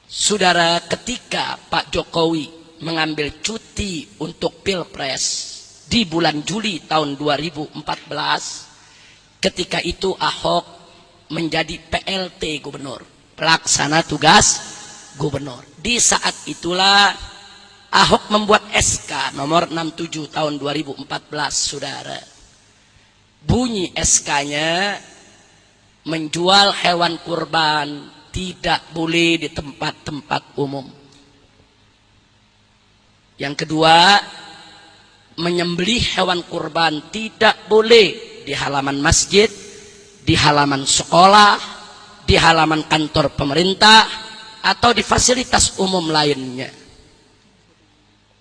Saudara, ketika Pak Jokowi mengambil cuti untuk Pilpres di bulan Juli tahun 2014, ketika itu Ahok menjadi PLT gubernur, pelaksana tugas gubernur. Di saat itulah Ahok membuat SK nomor 67 tahun 2014, saudara. Bunyi SK-nya, menjual hewan kurban tidak boleh di tempat-tempat umum. Yang kedua, menyembelih hewan kurban tidak boleh di halaman masjid, di halaman sekolah, di halaman kantor pemerintah, atau di fasilitas umum lainnya.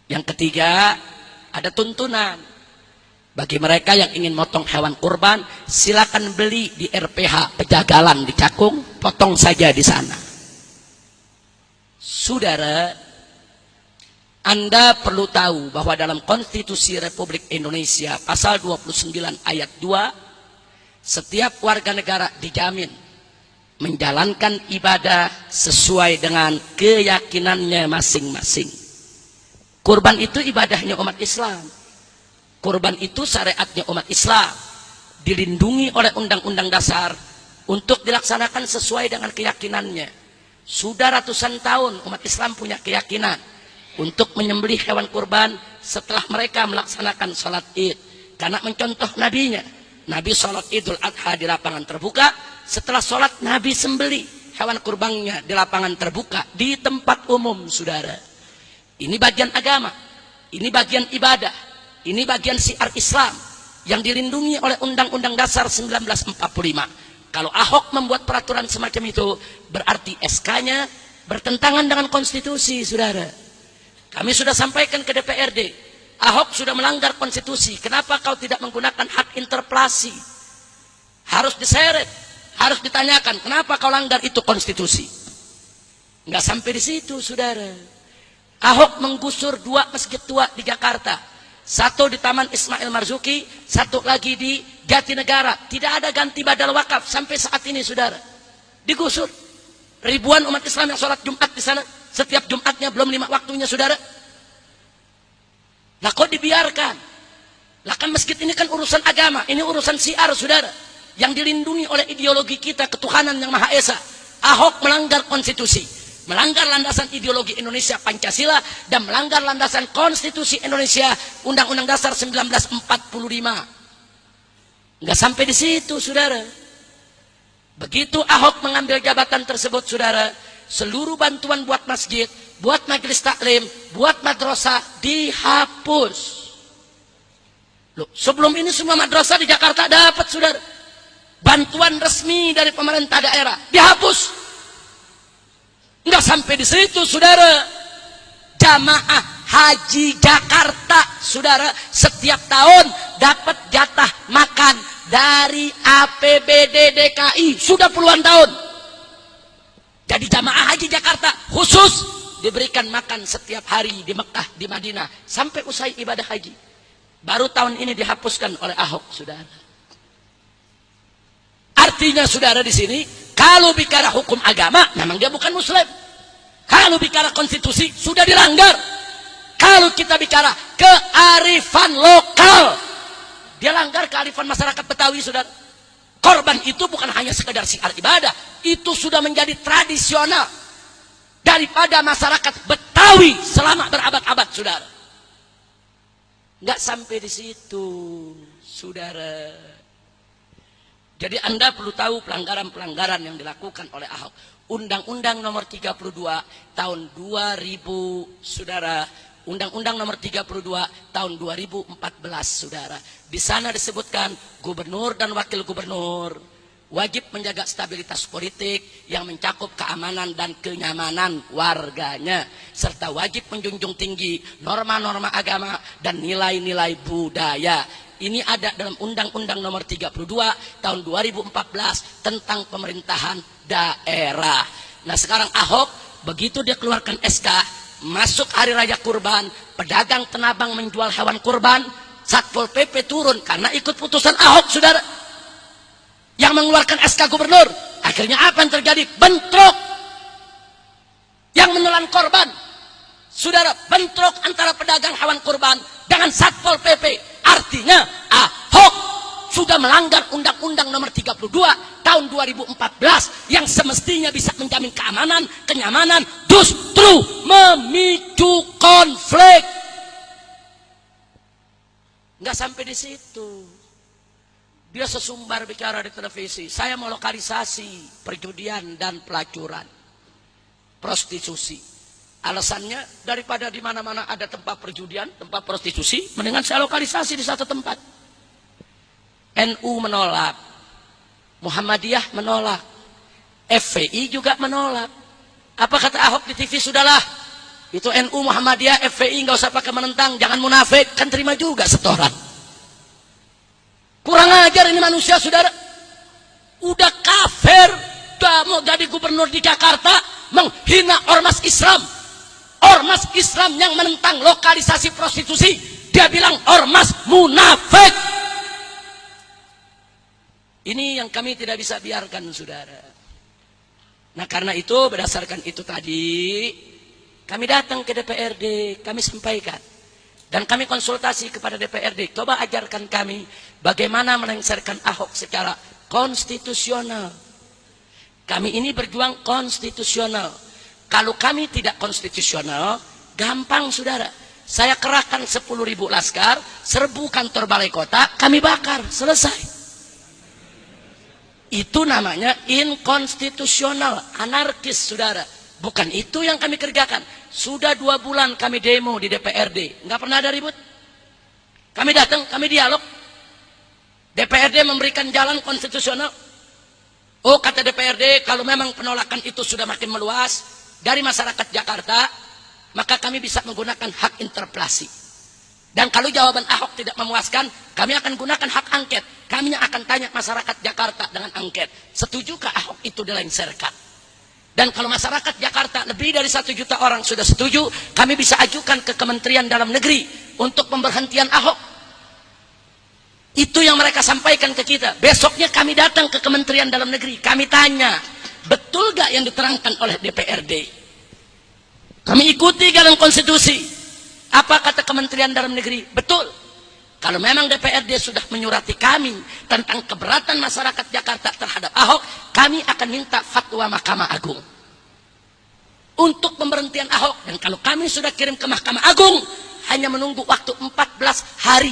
Yang ketiga, ada tuntunan bagi mereka yang ingin motong hewan kurban, silakan beli di RPH Pejagalan di Cakung, potong saja di sana. Saudara, Anda perlu tahu bahwa dalam Konstitusi Republik Indonesia pasal 29 ayat 2, setiap warga negara dijamin menjalankan ibadah sesuai dengan keyakinannya masing-masing. Kurban itu ibadahnya umat Islam. Kurban itu syariatnya umat Islam, dilindungi oleh Undang-Undang Dasar untuk dilaksanakan sesuai dengan keyakinannya. Sudah ratusan tahun umat Islam punya keyakinan untuk menyembelih hewan kurban setelah mereka melaksanakan sholat Id. Karena mencontoh nabinya, Nabi sholat Idul Adha di lapangan terbuka, setelah sholat Nabi sembelih hewan kurbannya di lapangan terbuka, di tempat umum, saudara. Ini bagian agama, ini bagian ibadah. Ini bagian syiar Islam yang dilindungi oleh Undang-Undang Dasar 1945. Kalau Ahok membuat peraturan semacam itu, berarti SK-nya bertentangan dengan konstitusi, saudara. Kami sudah sampaikan ke DPRD, Ahok sudah melanggar konstitusi. Kenapa kau tidak menggunakan hak interpelasi? Harus diseret, harus ditanyakan, kenapa kau langgar itu konstitusi? Nggak sampai di situ, saudara. Ahok menggusur 2 masjid tua di Jakarta. Satu di Taman Ismail Marzuki, satu lagi di Jatinegara. Tidak ada ganti badal wakaf sampai saat ini, saudara. Digusur. Ribuan umat Islam yang sholat Jumat di sana. Setiap Jumatnya belum 5 waktunya, saudara. Lah kok dibiarkan? Lah kan masjid ini kan urusan agama. Ini urusan syiar, saudara. Yang dilindungi oleh ideologi kita, ketuhanan yang Maha Esa. Ahok melanggar konstitusi, melanggar landasan ideologi Indonesia Pancasila, dan melanggar landasan konstitusi Indonesia Undang-Undang Dasar 1945. Nggak sampai di situ, saudara. Begitu Ahok mengambil jabatan tersebut, saudara, seluruh bantuan buat masjid, buat majelis taklim, buat madrasah dihapus. Loh, sebelum ini semua madrasah di Jakarta dapat, saudara, bantuan resmi dari pemerintah daerah, dihapus. Enggak sampai di situ, saudara. Jamaah haji Jakarta, saudara, setiap tahun dapat jatah makan dari APBD DKI sudah puluhan tahun. Jadi jamaah haji Jakarta khusus diberikan makan setiap hari di Mekah, di Madinah, sampai usai ibadah haji. Baru tahun ini dihapuskan oleh Ahok, saudara. Artinya, saudara, di sini kalau bicara hukum agama, memang dia bukan muslim. Kalau bicara konstitusi, sudah dilanggar. Kalau kita bicara kearifan lokal, dia langgar kearifan masyarakat Betawi, saudara. Korban itu bukan hanya sekedar syiar ibadah, itu sudah menjadi tradisional daripada masyarakat Betawi selama berabad-abad, saudara. Nggak sampai di situ, saudara. Jadi Anda perlu tahu pelanggaran-pelanggaran yang dilakukan oleh Ahok. Undang-Undang nomor 32 tahun 2000, saudara. Undang-Undang nomor 32 tahun 2014, saudara. Di sana disebutkan gubernur dan wakil gubernur wajib menjaga stabilitas politik yang mencakup keamanan dan kenyamanan warganya, serta wajib menjunjung tinggi norma-norma agama dan nilai-nilai budaya. Ini ada dalam Undang-Undang nomor 32 tahun 2014 tentang pemerintahan daerah. Nah, sekarang Ahok begitu dia keluarkan SK, masuk hari raya kurban, pedagang penabang menjual hewan kurban, Satpol PP turun karena ikut putusan Ahok, saudara. Yang mengeluarkan SK gubernur, Akhirnya apa yang terjadi? Bentrok yang menelan korban. Saudara, bentrok antara pedagang hewan kurban dengan Satpol PP. Artinya Ahok sudah melanggar Undang-Undang nomor 32 tahun 2014 yang semestinya bisa menjamin keamanan, kenyamanan, justru memicu konflik. Nggak sampai di situ. Dia sesumbar bicara di televisi, saya mau lokalisasi perjudian dan pelacuran, prostitusi. Alasannya, daripada di mana-mana ada tempat perjudian, tempat prostitusi, mendingan saya lokalisasi di satu tempat. NU menolak, Muhammadiyah menolak, FPI juga menolak. Apa kata Ahok di TV? Sudahlah, itu NU, Muhammadiyah, FPI nggak usah pakai menentang, jangan munafik, kan terima juga setoran. Kurang ajar ini manusia, saudara. Udah kafir, udah mau jadi gubernur di Jakarta, menghina ormas Islam. Ormas Islam yang menentang lokalisasi prostitusi, dia bilang ormas munafik. Ini yang kami tidak bisa biarkan, saudara. Nah, karena itu, berdasarkan itu tadi, kami datang ke DPRD, kami sampaikan. Dan kami konsultasi kepada DPRD, coba ajarkan kami bagaimana melengsarkan Ahok secara konstitusional. Kami ini berjuang konstitusional. Kalau kami tidak konstitusional, gampang, saudara. Saya kerahkan 10.000 laskar, serbu kantor balai kota, kami bakar, selesai. Itu namanya inkonstitusional, anarkis, saudara. Bukan itu yang kami kerjakan. Sudah 2 bulan kami demo di DPRD, nggak pernah ada ribut. Kami datang, kami dialog. DPRD memberikan jalan konstitusional. Oh, kata DPRD, kalau memang penolakan itu sudah makin meluas dari masyarakat Jakarta, maka kami bisa menggunakan hak interpelasi. Dan kalau jawaban Ahok tidak memuaskan, kami akan gunakan hak angket. Kami akan tanya masyarakat Jakarta dengan angket. Setujukah Ahok itu dilengsarkan? Dan kalau masyarakat Jakarta lebih dari 1 juta orang sudah setuju, kami bisa ajukan ke Kementerian Dalam Negeri untuk pemberhentian Ahok. Itu yang mereka sampaikan ke kita. Besoknya kami datang ke Kementerian Dalam Negeri, kami tanya, betul gak yang diterangkan oleh DPRD? Kami ikuti dalam konstitusi. Apa kata Kementerian Dalam Negeri? Betul. Kalau memang DPRD sudah menyurati kami tentang keberatan masyarakat Jakarta terhadap Ahok, kami akan minta fatwa Mahkamah Agung untuk pemberhentian Ahok. Dan kalau kami sudah kirim ke Mahkamah Agung, hanya menunggu waktu 14 hari.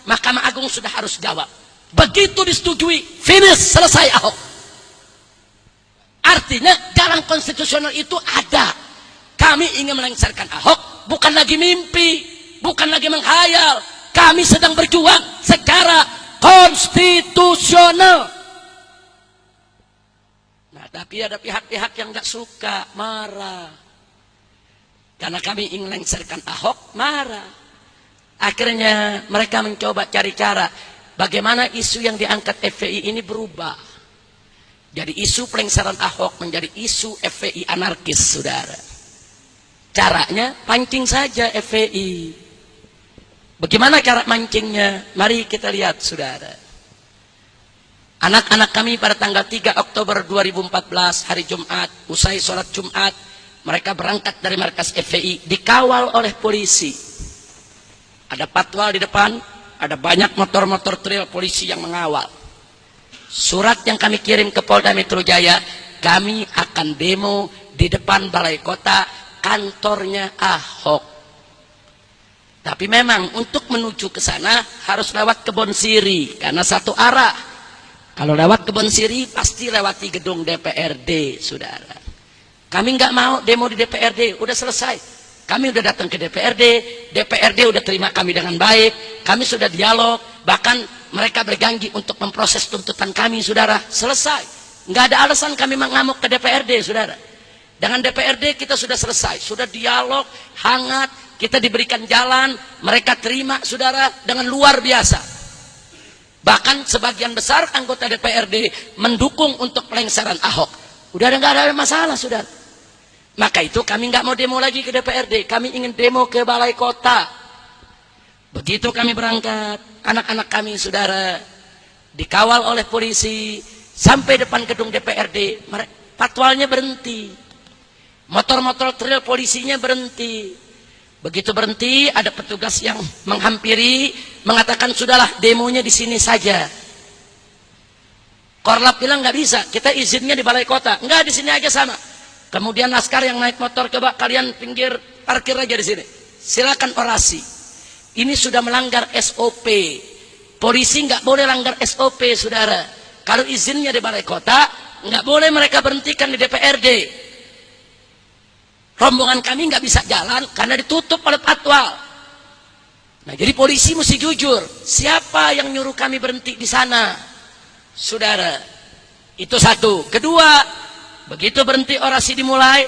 Mahkamah Agung sudah harus jawab. Begitu disetujui, finish, selesai Ahok. Artinya jalan konstitusional itu ada. Kami ingin melengsarkan Ahok, bukan lagi mimpi, bukan lagi menghayal. Kami sedang berjuang secara konstitusional. Nah, tapi ada pihak-pihak yang gak suka, marah. Karena kami ingin melengsarkan Ahok, marah. Akhirnya mereka mencoba cari cara bagaimana isu yang diangkat FPI ini berubah. Jadi isu pelengsaran Ahok menjadi isu FPI anarkis, saudara. Caranya pancing saja FPI. Bagaimana cara mancingnya? Mari kita lihat, saudara. Anak-anak kami pada tanggal 3 Oktober 2014, hari Jumat, usai sholat Jumat, mereka berangkat dari markas FPI, dikawal oleh polisi. Ada patwal di depan, ada banyak motor-motor trail polisi yang mengawal. Surat yang kami kirim ke Polda Metro Jaya, kami akan demo di depan balai kota, kantornya Ahok. Tapi memang untuk menuju ke sana harus lewat Kebon Siri karena satu arah. Kalau lewat Kebon Siri pasti lewati gedung DPRD, saudara. Kami nggak mau demo di DPRD, udah selesai. Kami udah datang ke DPRD, DPRD udah terima kami dengan baik. Kami sudah dialog, bahkan mereka berjanji untuk memproses tuntutan kami, saudara. Selesai. Nggak ada alasan kami mengamuk ke DPRD, saudara. Dengan DPRD kita sudah selesai, sudah dialog hangat. Kita diberikan jalan, mereka terima, saudara, dengan luar biasa. Bahkan sebagian besar anggota DPRD mendukung untuk pelengsaran Ahok. Udah nggak ada masalah, saudara. Maka itu kami nggak mau demo lagi ke DPRD, kami ingin demo ke balai kota. Begitu kami berangkat, anak-anak kami, saudara, dikawal oleh polisi, sampai depan gedung DPRD, patwalnya berhenti. Motor-motor trail polisinya berhenti. Begitu berhenti, ada petugas yang menghampiri, mengatakan sudahlah demonya di sini saja. Korlap bilang nggak bisa, kita izinnya di balai kota. Nggak, di sini aja sama. Kemudian laskar yang naik motor, coba kalian pinggir parkir aja di sini. Silakan orasi. Ini sudah melanggar SOP. Polisi nggak boleh langgar SOP, saudara. Kalau izinnya di balai kota, nggak boleh mereka berhentikan di DPRD. Rombongan kami nggak bisa jalan karena ditutup oleh patwal. Nah, jadi polisi mesti jujur. Siapa yang nyuruh kami berhenti di sana, saudara? Itu satu. Kedua, begitu berhenti orasi dimulai,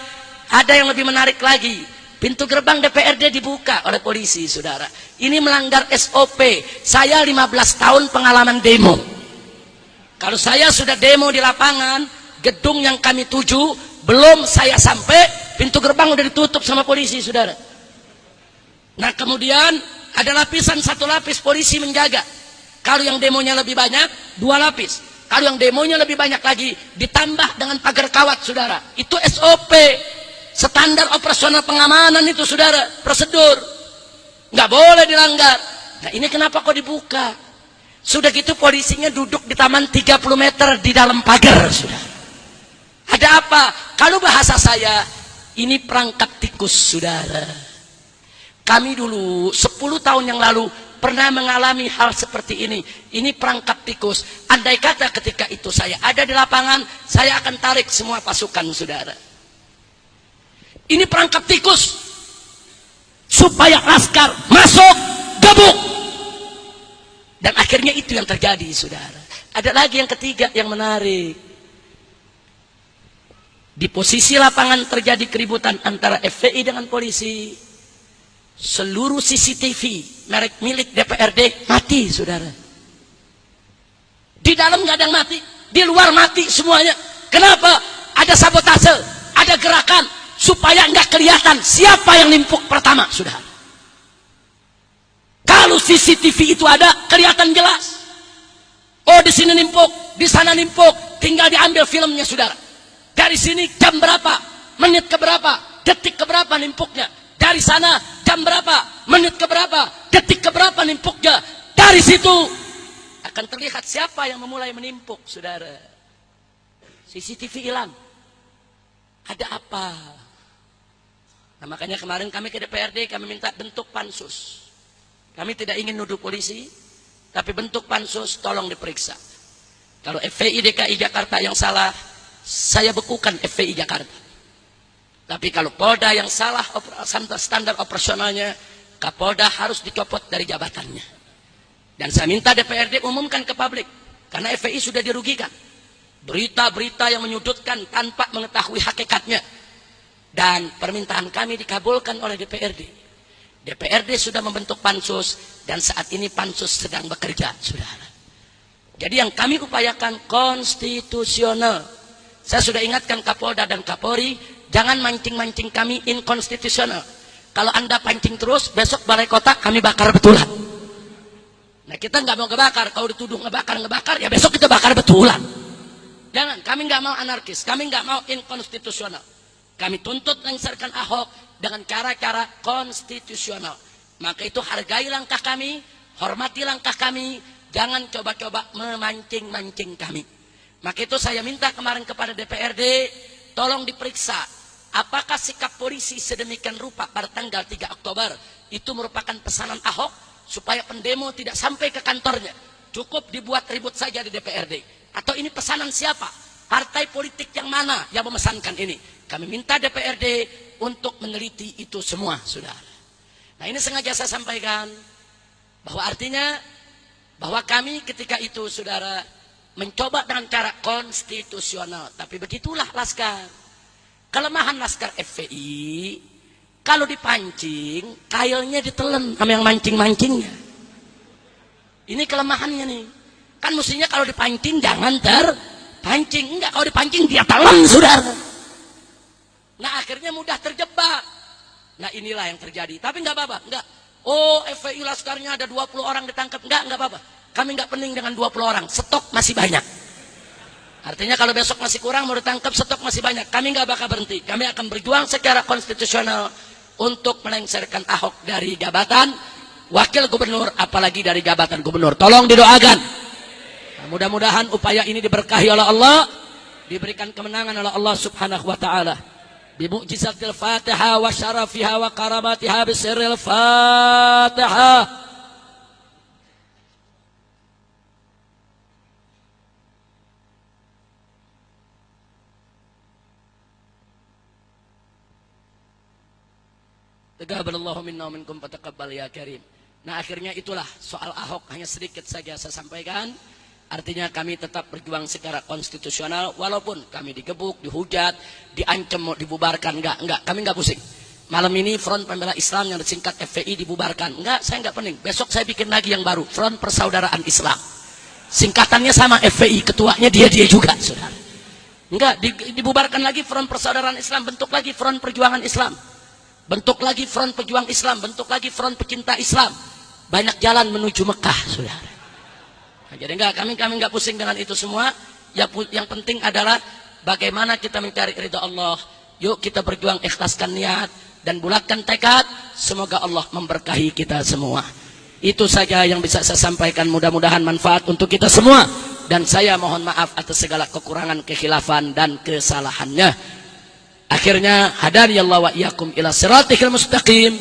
ada yang lebih menarik lagi. Pintu gerbang DPRD dibuka oleh polisi, saudara. Ini melanggar SOP. Saya 15 tahun pengalaman demo. Kalau saya sudah demo di lapangan, gedung yang kami tuju, belum saya sampai, pintu gerbang udah ditutup sama polisi, saudara. Nah, kemudian ada lapisan, satu lapis polisi menjaga. Kalau yang demonya lebih banyak, 2 lapis. Kalau yang demonya lebih banyak lagi, ditambah dengan pagar kawat, saudara. Itu SOP, standar operasional pengamanan itu, saudara. Prosedur, nggak boleh dilanggar. Nah, ini kenapa kok dibuka? Sudah gitu polisinya duduk di taman 30 meter di dalam pagar, saudara. Ada apa? Kalau bahasa saya, ini perangkap tikus, saudara. Kami dulu 10 tahun yang lalu pernah mengalami hal seperti ini. Ini perangkap tikus. Andai kata ketika itu saya ada di lapangan, saya akan tarik semua pasukan, saudara. Ini perangkap tikus. Supaya laskar masuk, gebuk. Dan akhirnya itu yang terjadi, saudara. Ada lagi yang ketiga yang menarik. Di posisi lapangan terjadi keributan antara FPI dengan polisi. Seluruh CCTV merek milik DPRD mati, saudara. Di dalam nggak ada yang mati, di luar mati semuanya. Kenapa? Ada sabotase, ada gerakan supaya nggak kelihatan siapa yang nimpuk pertama, saudara. Kalau CCTV itu ada, kelihatan jelas. Oh, di sini nimpuk, di sana nimpuk, tinggal diambil filmnya, saudara. Dari sini jam berapa, menit ke berapa, detik ke berapa nimpuknya. Dari sana jam berapa, menit ke berapa, detik ke berapa nimpuknya. Dari situ akan terlihat siapa yang memulai menimpuk, saudara. CCTV hilang. Ada apa? Nah, makanya kemarin kami ke DPRD, kami minta bentuk pansus. Kami tidak ingin nuduh polisi, tapi bentuk pansus tolong diperiksa. Kalau FPI DKI Jakarta yang salah, saya bekukan FPI Jakarta. Tapi kalau Polda yang salah standar operasionalnya, Kapolda harus dicopot dari jabatannya. Dan saya minta DPRD umumkan ke publik, karena FPI sudah dirugikan. Berita-berita yang menyudutkan tanpa mengetahui hakikatnya. Dan permintaan kami dikabulkan oleh DPRD. DPRD sudah membentuk pansus, dan saat ini pansus sedang bekerja, saudara. Jadi yang kami upayakan konstitusional. Saya sudah ingatkan Kapolda dan Kapolri, jangan mancing-mancing kami inkonstitusional. Kalau Anda pancing terus, besok balai kota kami bakar betulan. Nah, kita nggak mau ngebakar. Kalau dituduh ngebakar, ya besok kita bakar betulan. Jangan, kami nggak mau anarkis, kami nggak mau inkonstitusional. Kami tuntut menyelesaikan Ahok dengan cara-cara konstitusional. Maka itu hargai langkah kami, hormati langkah kami, jangan coba-coba memancing-mancing kami. Maka itu saya minta kemarin kepada DPRD, tolong diperiksa apakah sikap polisi sedemikian rupa pada tanggal 3 Oktober itu merupakan pesanan Ahok supaya pendemo tidak sampai ke kantornya. Cukup dibuat ribut saja di DPRD. Atau ini pesanan siapa? Partai politik yang mana yang memesankan ini? Kami minta DPRD untuk meneliti itu semua, saudara. Nah, ini sengaja saya sampaikan bahwa artinya bahwa kami ketika itu, saudara, mencoba dengan cara konstitusional. Tapi begitulah laskar. Kelemahan laskar FPI, kalau dipancing, kailnya ditelen sama yang mancing-mancingnya. Ini kelemahannya nih. Kan mestinya kalau dipancing jangan terpancing. Enggak, kalau dipancing dia telan, saudara. Nah, akhirnya mudah terjebak. Nah, inilah yang terjadi. Tapi enggak apa-apa, enggak. Oh, FPI laskarnya ada 20 orang ditangkap. Enggak apa-apa. Kami nggak pening dengan 20 orang, stok masih banyak. Artinya kalau besok masih kurang mau ditangkap, stok masih banyak, kami nggak bakal berhenti. Kami akan berjuang secara konstitusional untuk melengsarkan Ahok dari jabatan wakil gubernur, apalagi dari jabatan gubernur. Tolong didoakan. Nah, mudah-mudahan upaya ini diberkahi oleh Allah, diberikan kemenangan oleh Allah Subhanahu wa taala. Bi mu'jizatil Fatihah wa syarafiha wa karamatiha bi sirril Fatihah. Taqabbalallahu minna wa minkum fataqabbal ya karim. Nah, akhirnya itulah soal Ahok, hanya sedikit saja saya sampaikan. Artinya kami tetap berjuang secara konstitusional walaupun kami digebuk, dihujat, diancam mau dibubarkan. Enggak, kami enggak pusing. Malam ini Front Pembela Islam yang disingkat FPI dibubarkan. Enggak, saya enggak pening. Besok saya bikin lagi yang baru, Front Persaudaraan Islam. Singkatannya sama FPI, ketuanya dia juga, Saudara. Enggak, dibubarkan lagi Front Persaudaraan Islam, bentuk lagi Front Perjuangan Islam. Bentuk lagi Front Pejuang Islam, bentuk lagi Front Pecinta Islam. Banyak jalan menuju Mekah, Saudara. Nah, jadi kami enggak pusing dengan itu semua. Yang penting adalah bagaimana kita mencari ridha Allah. Yuk kita berjuang, ikhlaskan niat dan bulatkan tekad. Semoga Allah memberkahi kita semua. Itu saja yang bisa saya sampaikan. Mudah-mudahan manfaat untuk kita semua. Dan saya mohon maaf atas segala kekurangan, kekhilafan dan kesalahannya. Akhirnya hadani Allah wa iyyakum ila siratal mustaqim.